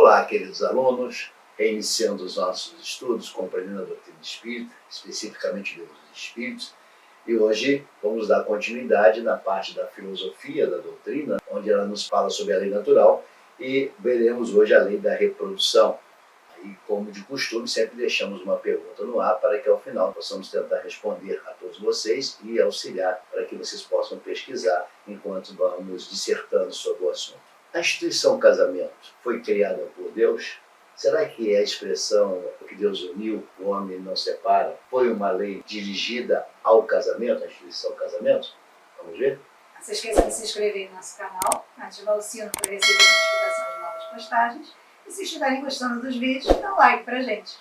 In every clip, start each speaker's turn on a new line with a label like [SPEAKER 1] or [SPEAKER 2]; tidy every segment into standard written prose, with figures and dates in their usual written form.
[SPEAKER 1] Olá, queridos alunos, reiniciando os nossos estudos, compreendendo a doutrina espírita, especificamente o livro dos Espíritos, e hoje vamos dar continuidade na parte da filosofia da doutrina, onde ela nos fala sobre a lei natural, e veremos hoje a lei da reprodução. E, como de costume, sempre deixamos uma pergunta no ar para que ao final possamos tentar responder a todos vocês e auxiliar para que vocês possam pesquisar enquanto vamos dissertando sobre o assunto. A instituição casamento foi criada por Deus? Será que a expressão que Deus uniu, o homem não separa, foi uma lei dirigida ao casamento, à instituição casamento? Vamos ver?
[SPEAKER 2] Não se esqueça de se inscrever no nosso canal, ativar o sino para receber notificações de novas postagens e se estiverem gostando dos vídeos, dá um like pra gente.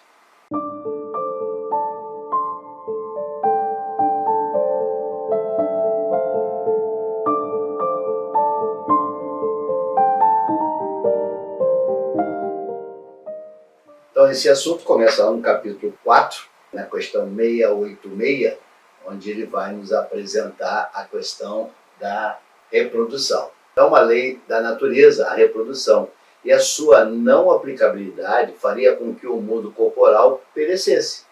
[SPEAKER 1] Então, esse assunto começa lá no capítulo 4, na questão 686, onde ele vai nos apresentar a questão da reprodução. É uma lei da natureza, a reprodução, e a sua não aplicabilidade faria com que o mundo corporal perecesse.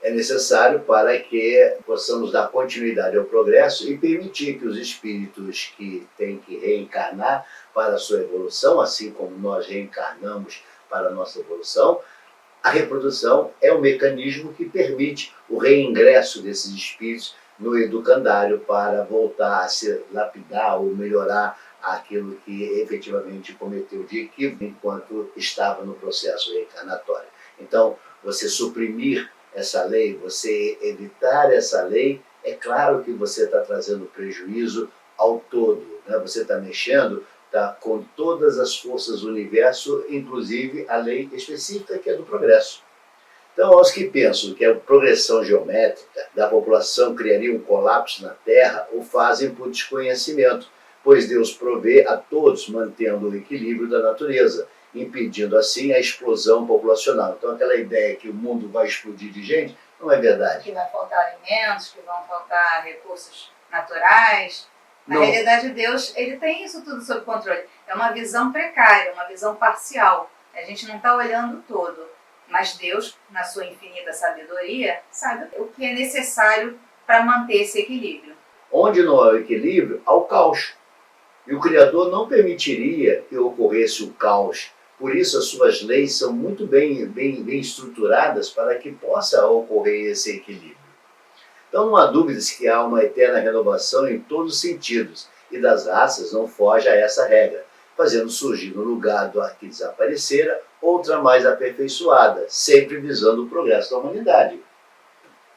[SPEAKER 1] É necessário para que possamos dar continuidade ao progresso e permitir que os espíritos que têm que reencarnar para a sua evolução, assim como nós reencarnamos para a nossa evolução, a reprodução é o mecanismo que permite o reingresso desses espíritos no educandário para voltar a se lapidar ou melhorar aquilo que efetivamente cometeu de equívoco enquanto estava no processo reencarnatório. Então, você suprimir essa lei, você evitar essa lei, é claro que você está trazendo prejuízo ao todo, né? Você está mexendo com todas as forças do universo, inclusive a lei específica que é do progresso. Então, aos que pensam que a progressão geométrica da população criaria um colapso na Terra, o fazem por desconhecimento, pois Deus provê a todos mantendo o equilíbrio da natureza, impedindo assim a explosão populacional. Então, aquela ideia que o mundo vai explodir de gente não é verdade.
[SPEAKER 2] Que vai faltar alimentos, que vão faltar recursos naturais. Na realidade, Deus ele tem isso tudo sob controle. É uma visão precária, uma visão parcial. A gente não está olhando o todo. Mas Deus, na sua infinita sabedoria, sabe o que é necessário para manter esse equilíbrio.
[SPEAKER 1] Onde não há equilíbrio, há o caos. E o Criador não permitiria que ocorresse o caos. Por isso, as suas leis são muito bem estruturadas para que possa ocorrer esse equilíbrio. Então, não há dúvidas que há uma eterna renovação em todos os sentidos, e das raças não foge a essa regra, fazendo surgir no lugar do que desaparecera outra mais aperfeiçoada, sempre visando o progresso da humanidade.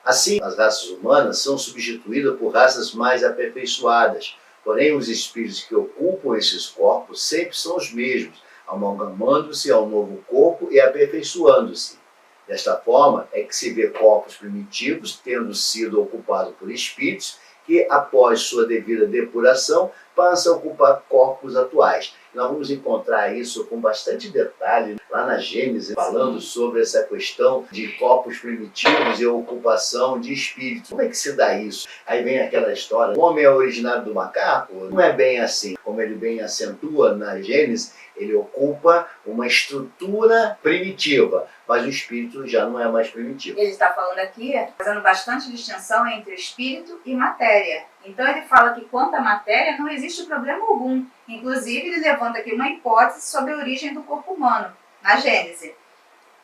[SPEAKER 1] Assim, as raças humanas são substituídas por raças mais aperfeiçoadas, porém os espíritos que ocupam esses corpos sempre são os mesmos, amalgamando-se ao novo corpo e aperfeiçoando-se. Desta forma é que se vê corpos primitivos tendo sido ocupados por espíritos que, após sua devida depuração, passam a ocupar corpos atuais. Nós vamos encontrar isso com bastante detalhe lá na Gênesis, falando sobre essa questão de corpos primitivos e ocupação de espíritos. Como é que se dá isso? Aí vem aquela história, o homem é originário do macaco? Não é bem assim. Como ele bem acentua na Gênesis, ele ocupa uma estrutura primitiva, mas o espírito já não é mais primitivo.
[SPEAKER 2] Ele está falando aqui, fazendo bastante distinção entre espírito e matéria. Então ele fala que quanto à matéria não existe problema algum. Inclusive ele levanta aqui uma hipótese sobre a origem do corpo humano, na Gênese.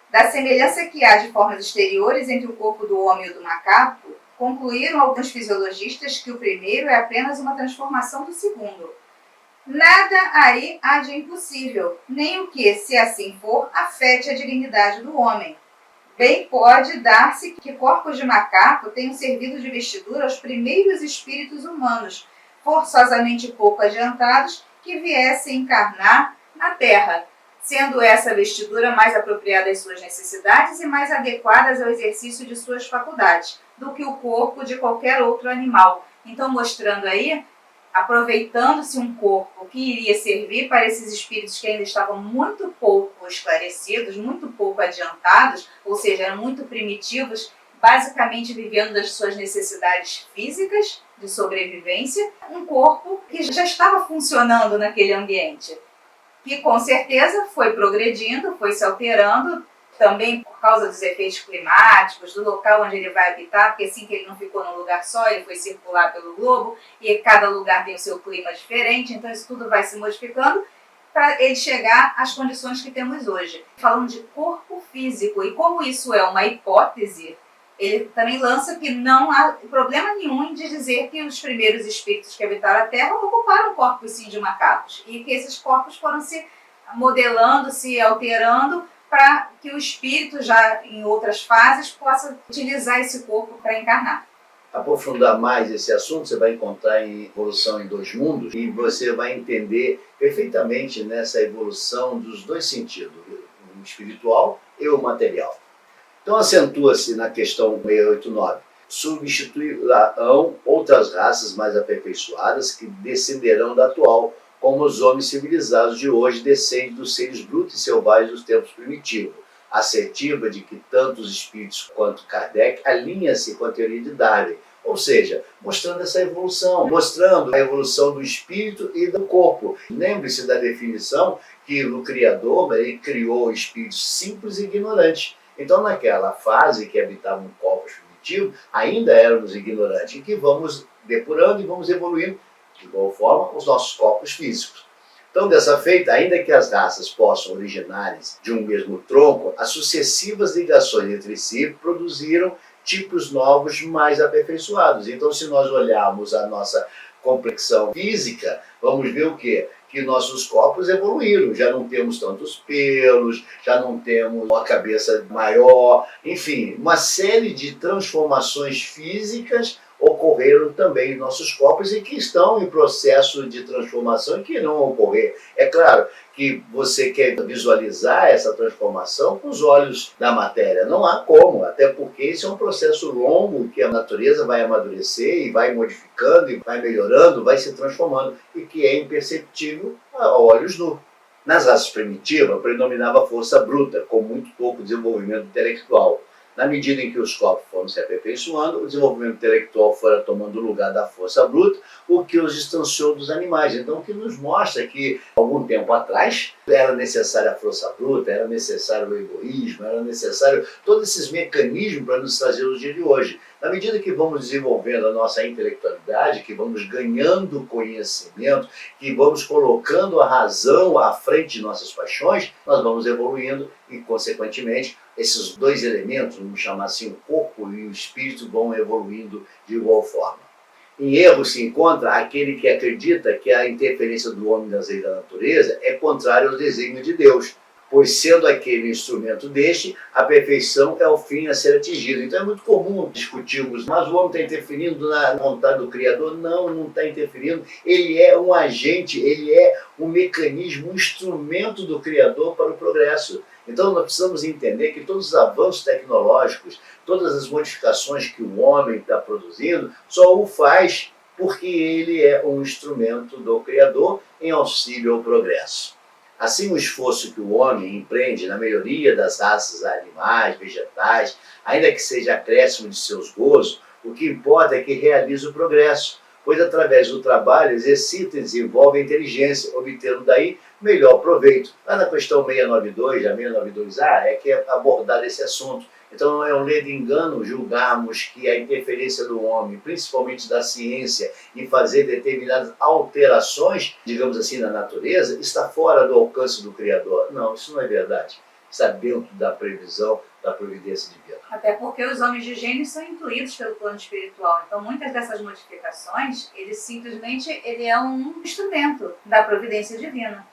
[SPEAKER 2] Da semelhança que há de formas exteriores entre o corpo do homem e o do macaco, concluíram alguns fisiologistas que o primeiro é apenas uma transformação do segundo. Nada aí há de impossível, nem o que, se assim for, afete a dignidade do homem. Bem pode dar-se que corpos de macaco tenham servido de vestidura aos primeiros espíritos humanos, forçosamente pouco adiantados, que viessem encarnar na Terra, sendo essa vestidura mais apropriada às suas necessidades e mais adequada ao exercício de suas faculdades, do que o corpo de qualquer outro animal. Então, mostrando aí, aproveitando-se um corpo que iria servir para esses espíritos que ainda estavam muito pouco esclarecidos, muito pouco adiantados, ou seja, eram muito primitivos, basicamente vivendo das suas necessidades físicas, de sobrevivência, um corpo que já estava funcionando naquele ambiente. que com certeza foi progredindo, foi se alterando, também por causa dos efeitos climáticos, do local onde ele vai habitar, porque assim que ele não ficou num lugar só, ele foi circular pelo globo, e cada lugar tem o seu clima diferente, então isso tudo vai se modificando para ele chegar às condições que temos hoje. Falando de corpo físico, e como isso é uma hipótese, ele também lança que não há problema nenhum de dizer que os primeiros espíritos que habitaram a Terra ocuparam corpos sim de macacos, e que esses corpos foram se modelando, se alterando, para que o espírito, já em outras fases, possa utilizar esse corpo para encarnar.
[SPEAKER 1] Aprofundar mais esse assunto, você vai encontrar em Evolução em Dois Mundos, e você vai entender perfeitamente nessa evolução dos dois sentidos, o espiritual e o material. Então acentua-se na questão 689, substituirão outras raças mais aperfeiçoadas que descenderão da atual, como os homens civilizados de hoje descendem dos seres brutos e selvagens dos tempos primitivos. Assertiva de que tanto os espíritos quanto Kardec alinha-se com a teoria de Darwin, ou seja, mostrando essa evolução, mostrando a evolução do espírito e do corpo. Lembre-se da definição que o Criador ele criou espíritos simples e ignorantes. Então, naquela fase que habitavam corpos primitivos, ainda éramos ignorantes, e que vamos depurando e vamos evoluindo, de igual forma, os nossos corpos físicos. Então, dessa feita, ainda que as raças possam originar-se de um mesmo tronco, as sucessivas ligações entre si produziram tipos novos mais aperfeiçoados. Então, se nós olharmos a nossa complexão física, vamos ver o quê? Que nossos corpos evoluíram, já não temos tantos pelos, já não temos uma cabeça maior, enfim, uma série de transformações físicas ocorreram também em nossos corpos e que estão em processo de transformação e que não vão ocorrer. É claro que você quer visualizar essa transformação com os olhos da matéria. Não há como, até porque esse é um processo longo que a natureza vai amadurecer e vai modificando e vai melhorando, vai se transformando e que é imperceptível a olhos nus. Nas raças primitivas predominava a força bruta, com muito pouco desenvolvimento intelectual. Na medida em que os corpos foram se aperfeiçoando, o desenvolvimento intelectual fora tomando o lugar da força bruta, o que os distanciou dos animais. Então, o que nos mostra que, algum tempo atrás, era necessária a força bruta, era necessário o egoísmo, era necessário todos esses mecanismos para nos trazer os dias de hoje. Na medida que vamos desenvolvendo a nossa intelectualidade, que vamos ganhando conhecimento, que vamos colocando a razão à frente de nossas paixões, nós vamos evoluindo e, consequentemente, esses dois elementos, vamos chamar assim, o corpo e o espírito, vão evoluindo de igual forma. Em erro se encontra aquele que acredita que a interferência do homem nas leis da natureza é contrária ao desígnio de Deus, pois sendo aquele instrumento deste, a perfeição é o fim a ser atingido. Então é muito comum discutirmos, mas o homem está interferindo na vontade do Criador? Não, não está interferindo. Ele é um agente, ele é um mecanismo, um instrumento do Criador para o progresso. Então nós precisamos entender que todos os avanços tecnológicos, todas as modificações que o homem está produzindo, só o faz porque ele é um instrumento do Criador em auxílio ao progresso. Assim, o esforço que o homem empreende na melhoria das raças animais, vegetais, ainda que seja acréscimo de seus gozos, o que importa é que realize o progresso, pois através do trabalho exercita e desenvolve a inteligência, obtendo daí melhor proveito. Lá na questão 692, a 692A, é que é abordado esse assunto. Então não é um ledo engano julgarmos que a interferência do homem, principalmente da ciência, em fazer determinadas alterações, digamos assim, na natureza, está fora do alcance do Criador. Não, isso não é verdade. Está dentro da previsão, da providência divina.
[SPEAKER 2] Até porque os homens de gênio são incluídos pelo plano espiritual. Então, muitas dessas modificações, ele é um instrumento da providência divina.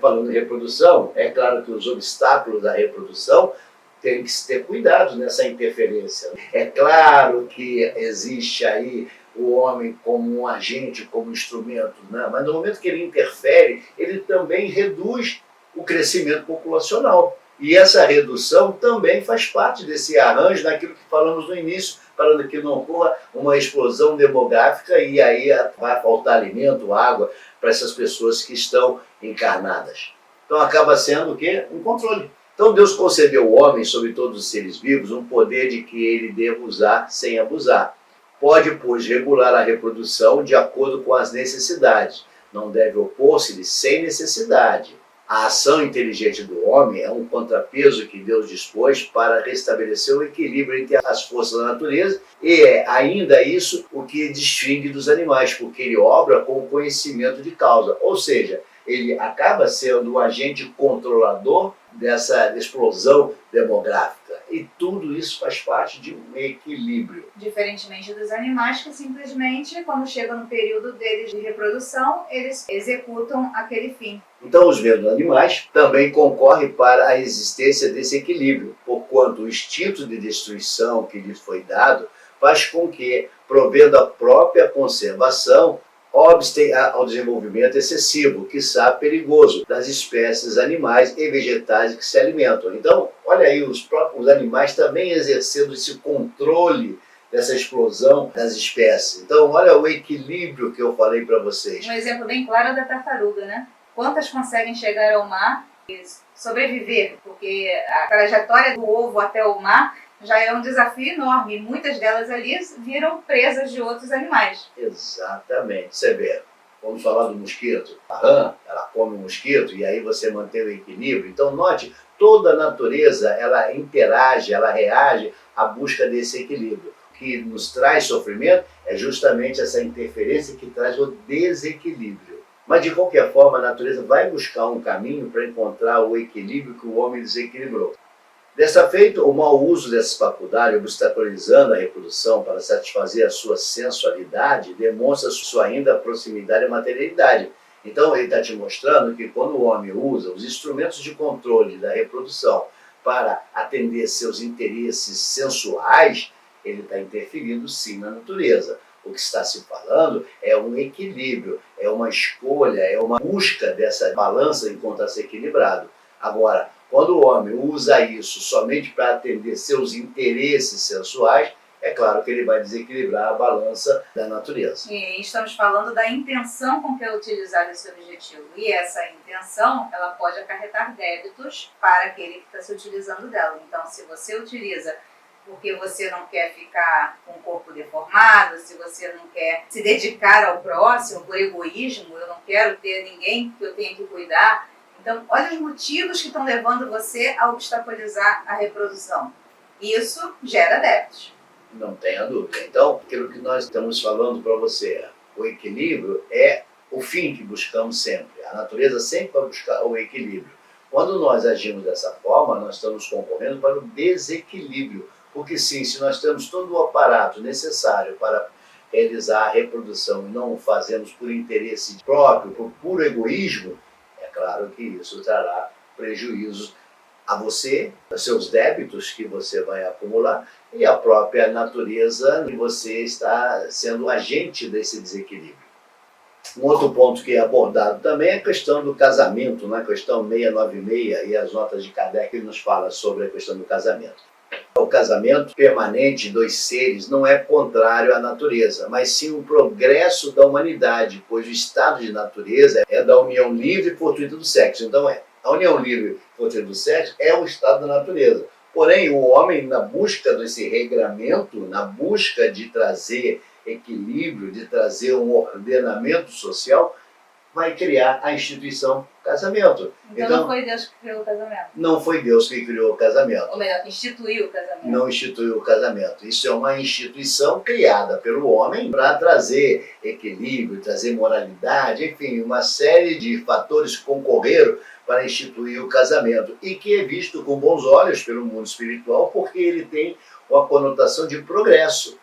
[SPEAKER 1] Falando de reprodução, é claro que os obstáculos da reprodução tem que se ter cuidado nessa interferência. É claro que existe aí o homem como um agente, como instrumento, né? Mas no momento que ele interfere, ele também reduz o crescimento populacional. E essa redução também faz parte desse arranjo naquilo que falamos no início, para que não ocorra uma explosão demográfica e aí vai faltar alimento, água para essas pessoas que estão encarnadas. Então acaba sendo o quê? Um controle. Então Deus concedeu ao homem, sobre todos os seres vivos, um poder de que ele deva usar sem abusar. Pode, pois, regular a reprodução de acordo com as necessidades. Não deve opor-se-lhe sem necessidade. A ação inteligente do homem é um contrapeso que Deus dispôs para restabelecer o equilíbrio entre as forças da natureza e é ainda isso o que distingue dos animais, porque ele obra com o conhecimento de causa, ou seja, ele acaba sendo o agente controlador dessa explosão demográfica. E tudo isso faz parte de um equilíbrio.
[SPEAKER 2] Diferentemente dos animais que simplesmente, quando chega no período deles de reprodução, eles executam aquele fim.
[SPEAKER 1] Então, os mesmos animais também concorrem para a existência desse equilíbrio, porquanto o instinto de destruição que lhes foi dado faz com que, provendo a própria conservação, obstem ao desenvolvimento excessivo, quiçá perigoso, das espécies animais e vegetais que se alimentam. Então, olha aí, os próprios animais também exercendo esse controle dessa explosão das espécies. Então, olha o equilíbrio que eu falei para vocês.
[SPEAKER 2] Um exemplo bem claro é da tartaruga, né? Quantas conseguem chegar ao mar e sobreviver? Porque a trajetória do ovo até o mar já é um desafio enorme. Muitas delas ali viram presas de outros animais.
[SPEAKER 1] Exatamente. Você vê, vamos falar do mosquito. A rã, ela come o mosquito e aí você mantém o equilíbrio. Então, note, toda a natureza, ela interage, ela reage à busca desse equilíbrio. O que nos traz sofrimento é justamente essa interferência que traz o desequilíbrio. Mas, de qualquer forma, a natureza vai buscar um caminho para encontrar o equilíbrio que o homem desequilibrou. Dessa feita, o mau uso dessas faculdades, obstaculizando a reprodução para satisfazer a sua sensualidade, demonstra sua ainda proximidade à materialidade. Então, ele está te mostrando que quando o homem usa os instrumentos de controle da reprodução para atender seus interesses sensuais, ele está interferindo sim na natureza. O que está se falando é um equilíbrio, é uma escolha, é uma busca dessa balança encontrar-se equilibrado. Agora, quando o homem usa isso somente para atender seus interesses sensuais, é claro que ele vai desequilibrar a balança da natureza.
[SPEAKER 2] E estamos falando da intenção com que é utilizado esse objetivo. E essa intenção, ela pode acarretar débitos para aquele que está se utilizando dela. Então, se você utiliza porque você não quer ficar com o corpo deformado, se você não quer se dedicar ao próximo por egoísmo, eu não quero ter ninguém que eu tenha que cuidar. Então, olha os motivos que estão levando você a obstaculizar a reprodução. Isso gera débitos.
[SPEAKER 1] Não tenha dúvida. Então, aquilo que nós estamos falando para você, o equilíbrio é o fim que buscamos sempre. A natureza sempre vai buscar o equilíbrio. Quando nós agimos dessa forma, nós estamos concorrendo para o desequilíbrio. Porque sim, se nós temos todo o aparato necessário para realizar a reprodução e não o fazemos por interesse próprio, por puro egoísmo, é claro que isso trará prejuízos a você, aos seus débitos que você vai acumular e à própria natureza que você está sendo agente desse desequilíbrio. Um outro ponto que é abordado também é a questão do casamento, na questão 696 e as notas de Kardec nos fala sobre a questão do casamento. O casamento permanente dos seres não é contrário à natureza, mas sim um progresso da humanidade, pois o estado de natureza é da união livre e fortuita do sexo. Então a união livre e fortuita do sexo é o estado da natureza. Porém, o homem, na busca desse regramento, na busca de trazer equilíbrio, de trazer um ordenamento social, vai criar a instituição casamento.
[SPEAKER 2] Então não foi Deus que criou o casamento.
[SPEAKER 1] Não foi Deus que criou o casamento.
[SPEAKER 2] Ou melhor, instituiu o casamento.
[SPEAKER 1] Não instituiu o casamento. Isso é uma instituição criada pelo homem para trazer equilíbrio, trazer moralidade, enfim, uma série de fatores que concorreram para instituir o casamento e que é visto com bons olhos pelo mundo espiritual porque ele tem uma conotação de progresso.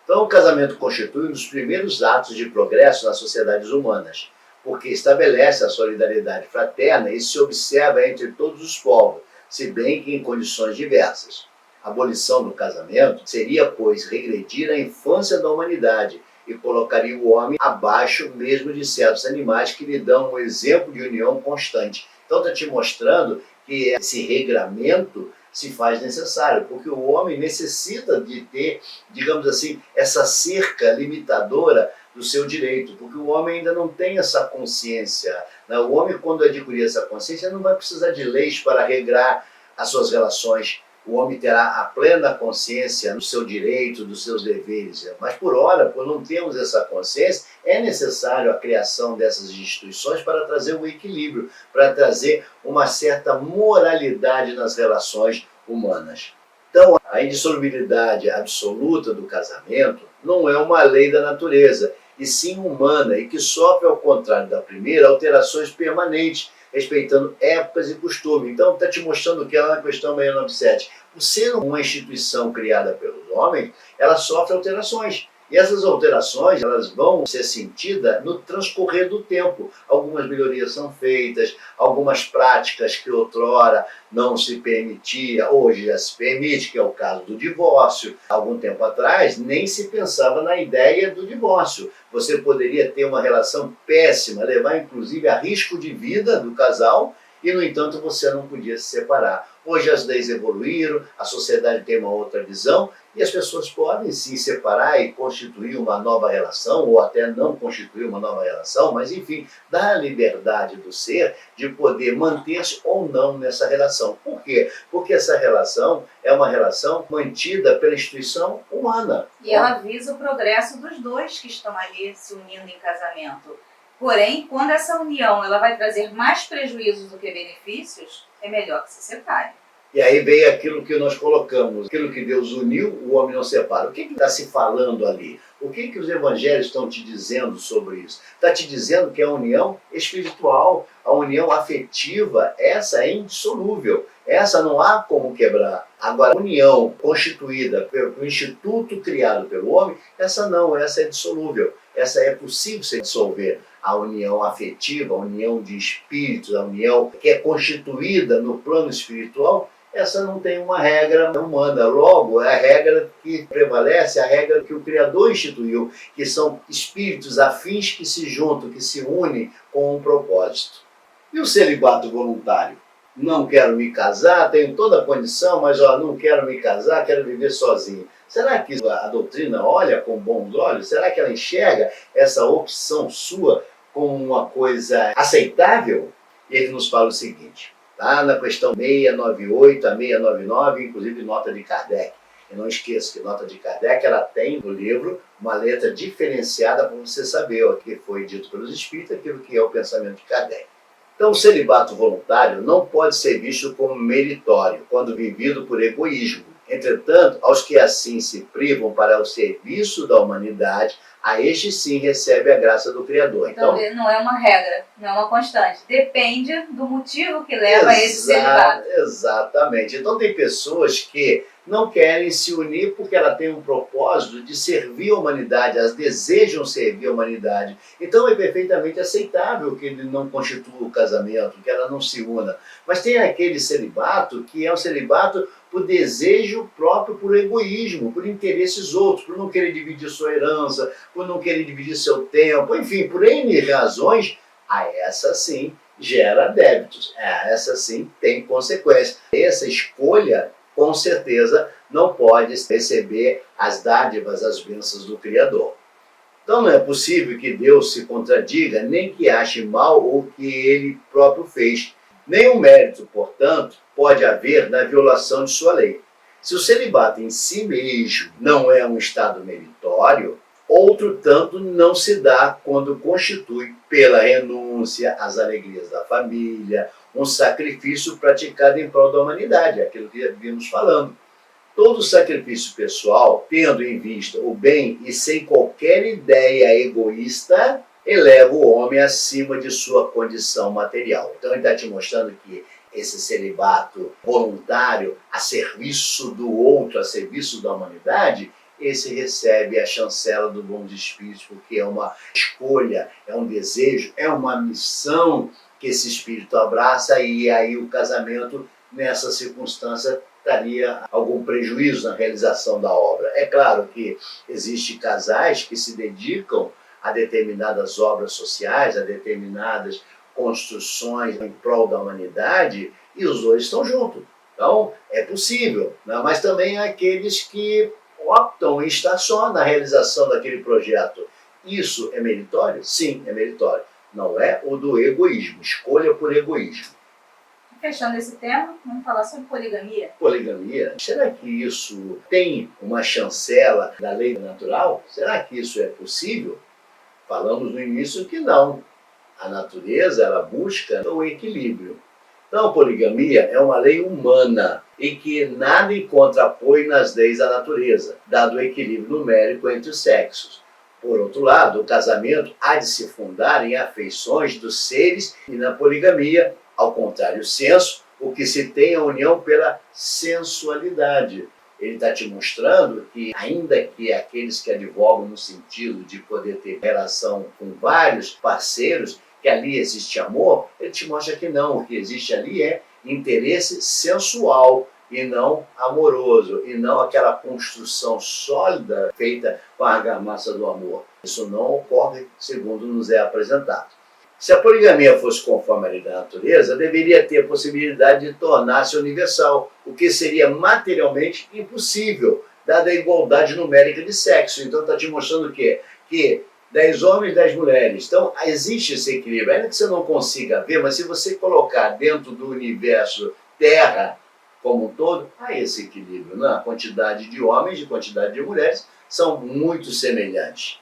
[SPEAKER 1] Então o casamento constitui um dos primeiros atos de progresso nas sociedades humanas, porque estabelece a solidariedade fraterna e se observa entre todos os povos, se bem que em condições diversas. A abolição do casamento seria, pois, regredir à infância da humanidade e colocaria o homem abaixo mesmo de certos animais que lhe dão um exemplo de união constante. Então está te mostrando que esse regramento se faz necessário, porque o homem necessita de ter, digamos assim, essa cerca limitadora do seu direito, porque o homem ainda não tem essa consciência. Né? O homem, quando adquirir essa consciência, não vai precisar de leis para regrar as suas relações o homem terá a plena consciência do seu direito, dos seus deveres. Mas por ora, por não termos essa consciência, é necessário a criação dessas instituições para trazer o equilíbrio, para trazer uma certa moralidade nas relações humanas. Então, a indissolubilidade absoluta do casamento não é uma lei da natureza, e sim humana, e que sofre, ao contrário da primeira, alterações permanentes, respeitando épocas e costumes. Então, está te mostrando que ela na questão 697, por ser uma instituição criada pelos homens, ela sofre alterações. E essas alterações, elas vão ser sentidas no transcorrer do tempo. Algumas melhorias são feitas, algumas práticas que outrora não se permitia, hoje já se permite, que é o caso do divórcio. Algum tempo atrás, nem se pensava na ideia do divórcio. Você poderia ter uma relação péssima, levar inclusive a risco de vida do casal, e, no entanto, você não podia se separar. Hoje as leis evoluíram, a sociedade tem uma outra visão, e as pessoas podem se separar e constituir uma nova relação, ou até não constituir uma nova relação, mas, enfim, dá a liberdade do ser de poder manter-se ou não nessa relação. Por quê? Porque essa relação é uma relação mantida pela instituição humana.
[SPEAKER 2] E ela visa o progresso dos dois que estão ali se unindo em casamento. Porém, quando essa união ela vai trazer mais prejuízos do que benefícios, é melhor que se separe.
[SPEAKER 1] E aí veio aquilo que nós colocamos, aquilo que Deus uniu, o homem não separa. O que está se falando ali? O que os evangelhos estão te dizendo sobre isso? Está te dizendo que a união espiritual, a união afetiva, essa é indissolúvel. Essa não há como quebrar. Agora, a união constituída pelo instituto criado pelo homem, essa não, essa é dissolúvel. Essa é possível se dissolver. A união afetiva, a união de espíritos, a união que é constituída no plano espiritual, essa não tem uma regra humana. Logo, é a regra que prevalece, a regra que o Criador instituiu, que são espíritos afins que se juntam, que se unem com um propósito. E o celibato voluntário? Não quero me casar, tenho toda a condição, mas não quero me casar, quero viver sozinho. Será que a doutrina olha com bons olhos? Será que ela enxerga essa opção sua como uma coisa aceitável? E ele nos fala o seguinte, tá? Na questão 698 a 699, inclusive nota de Kardec. E não esqueça que nota de Kardec ela tem no livro uma letra diferenciada para você saber o que foi dito pelos espíritos, aquilo que é o pensamento de Kardec. Então, o celibato voluntário não pode ser visto como meritório quando vivido por egoísmo. Entretanto, aos que assim se privam para o serviço da humanidade, a este sim recebe a graça do Criador.
[SPEAKER 2] Então, não é uma regra, não é uma constante. Depende do motivo que leva a esse celibato.
[SPEAKER 1] Exatamente. Então, tem pessoas que não querem se unir porque ela tem um propósito de servir a humanidade, elas desejam servir a humanidade. Então, é perfeitamente aceitável que ele não constitua o casamento, que ela não se una. Mas tem aquele celibato que é um celibato por desejo próprio, por egoísmo, por interesses outros, por não querer dividir sua herança, por não querer dividir seu tempo, enfim, por N razões, essa sim gera débitos, essa sim tem consequências. Essa escolha, com certeza, não pode receber as dádivas, as bênçãos do Criador. Então não é possível que Deus se contradiga, nem que ache mal o que ele próprio fez. Nenhum mérito, portanto, pode haver na violação de sua lei. Se o celibato em si mesmo não é um estado meritório, outro tanto não se dá quando constitui, pela renúncia às alegrias da família, um sacrifício praticado em prol da humanidade, aquilo que vimos falando. Todo sacrifício pessoal, tendo em vista o bem e sem qualquer ideia egoísta, eleva o homem acima de sua condição material. Então ele está te mostrando que esse celibato voluntário a serviço do outro, a serviço da humanidade, esse recebe a chancela do bom espírito, porque é uma escolha, é um desejo, é uma missão que esse espírito abraça, e aí o casamento, nessa circunstância, traria algum prejuízo na realização da obra. É claro que existem casais que se dedicam a determinadas obras sociais, a determinadas construções em prol da humanidade, e os dois estão juntos. Então, é possível, né? Mas também há aqueles que optam em estar só na realização daquele projeto. Isso é meritório? Sim, é meritório. Não é o do egoísmo, escolha por egoísmo.
[SPEAKER 2] Fechando esse tema, vamos falar sobre poligamia.
[SPEAKER 1] Poligamia, será que isso tem uma chancela da lei natural? Será que isso é possível? Falamos no início que não. A natureza, ela busca o equilíbrio. Então, a poligamia é uma lei humana e que nada encontra apoio nas leis da natureza, dado o equilíbrio numérico entre os sexos. Por outro lado, o casamento há de se fundar em afeições dos seres e na poligamia, ao contrário senso, o que se tem é a união pela sensualidade. Ele está te mostrando que, ainda que aqueles que advogam no sentido de poder ter relação com vários parceiros, que ali existe amor, ele te mostra que não. O que existe ali é interesse sensual e não amoroso, e não aquela construção sólida feita com a argamassa do amor. Isso não ocorre segundo nos é apresentado. Se a poligamia fosse conforme a lei da natureza, deveria ter a possibilidade de tornar-se universal, o que seria materialmente impossível, dada a igualdade numérica de sexo. Então está te mostrando o quê? Que 10 homens, 10 mulheres. Então existe esse equilíbrio, ainda que você não consiga ver, mas se você colocar dentro do universo Terra como um todo, há esse equilíbrio, né? A quantidade de homens e quantidade de mulheres são muito semelhantes.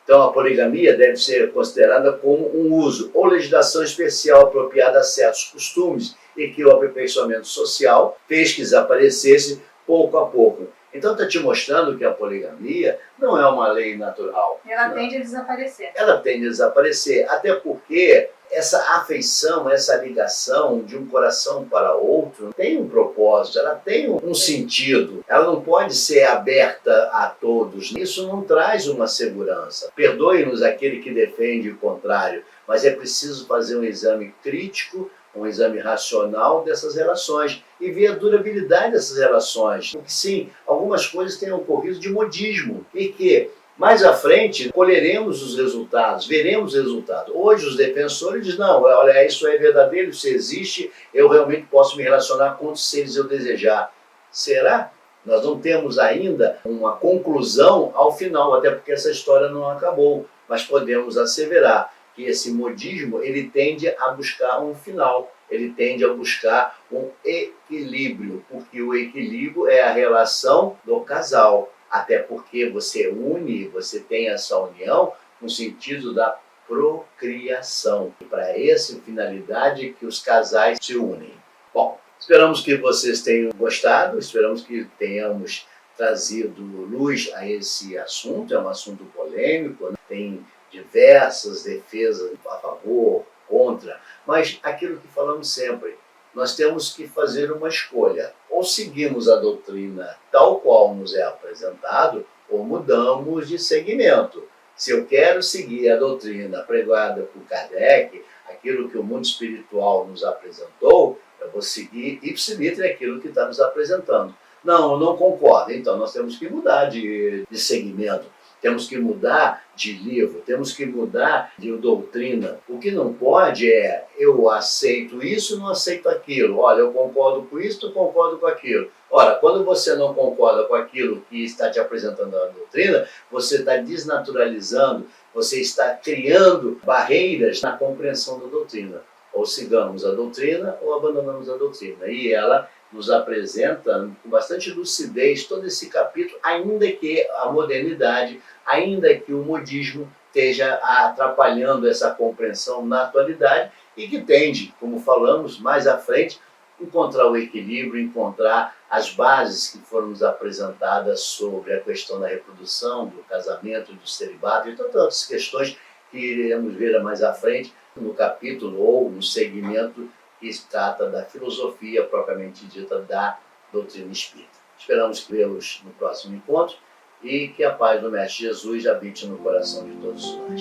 [SPEAKER 1] Então, a poligamia deve ser considerada como um uso ou legislação especial apropriada a certos costumes e que o aperfeiçoamento social fez que desaparecesse pouco a pouco. Então, está te mostrando que a poligamia não é uma lei natural.
[SPEAKER 2] Ela tende a desaparecer.
[SPEAKER 1] Ela tende a desaparecer, até porque essa afeição, essa ligação de um coração para outro tem um propósito, ela tem um sentido. Ela não pode ser aberta a todos. Isso não traz uma segurança. Perdoe-nos aquele que defende o contrário, mas é preciso fazer um exame crítico, um exame racional dessas relações e ver a durabilidade dessas relações. Porque sim, algumas coisas têm ocorrido de modismo e que mais à frente colheremos os resultados, veremos os resultados. Hoje os defensores dizem, não, olha, isso é verdadeiro, isso existe, eu realmente posso me relacionar com os seres eu desejar. Será? Nós não temos ainda uma conclusão ao final, até porque essa história não acabou, mas podemos asseverar que esse modismo ele tende a buscar um final, ele tende a buscar um equilíbrio, porque o equilíbrio é a relação do casal, até porque você une, você tem essa união no sentido da procriação. E para essa finalidade que os casais se unem. Bom, esperamos que vocês tenham gostado, esperamos que tenhamos trazido luz a esse assunto, é um assunto polêmico, né? Tem diversas defesas a favor, contra, mas aquilo que falamos sempre, nós temos que fazer uma escolha. Ou seguimos a doutrina tal qual nos é apresentado, ou mudamos de segmento. Se eu quero seguir a doutrina pregada por Kardec, aquilo que o mundo espiritual nos apresentou, eu vou seguir ipsiliter aquilo que está nos apresentando. Não, eu não concordo. Então nós temos que mudar de segmento. Temos que mudar de livro, temos que mudar de doutrina. O que não pode é, eu aceito isso, não aceito aquilo. Olha, eu concordo com isso, eu concordo com aquilo. Ora, quando você não concorda com aquilo que está te apresentando a doutrina, você está desnaturalizando, você está criando barreiras na compreensão da doutrina. Ou sigamos a doutrina ou abandonamos a doutrina. E ela nos apresenta com bastante lucidez todo esse capítulo, ainda que a modernidade, ainda que o modismo esteja atrapalhando essa compreensão na atualidade e que tende, como falamos mais à frente, encontrar o equilíbrio, encontrar as bases que foram nos apresentadas sobre a questão da reprodução, do casamento, do celibato e tantas outras questões que iremos ver mais à frente no capítulo ou no segmento que se trata da filosofia propriamente dita da doutrina espírita. Esperamos vê-los no próximo encontro e que a paz do Mestre Jesus habite no coração de todos nós.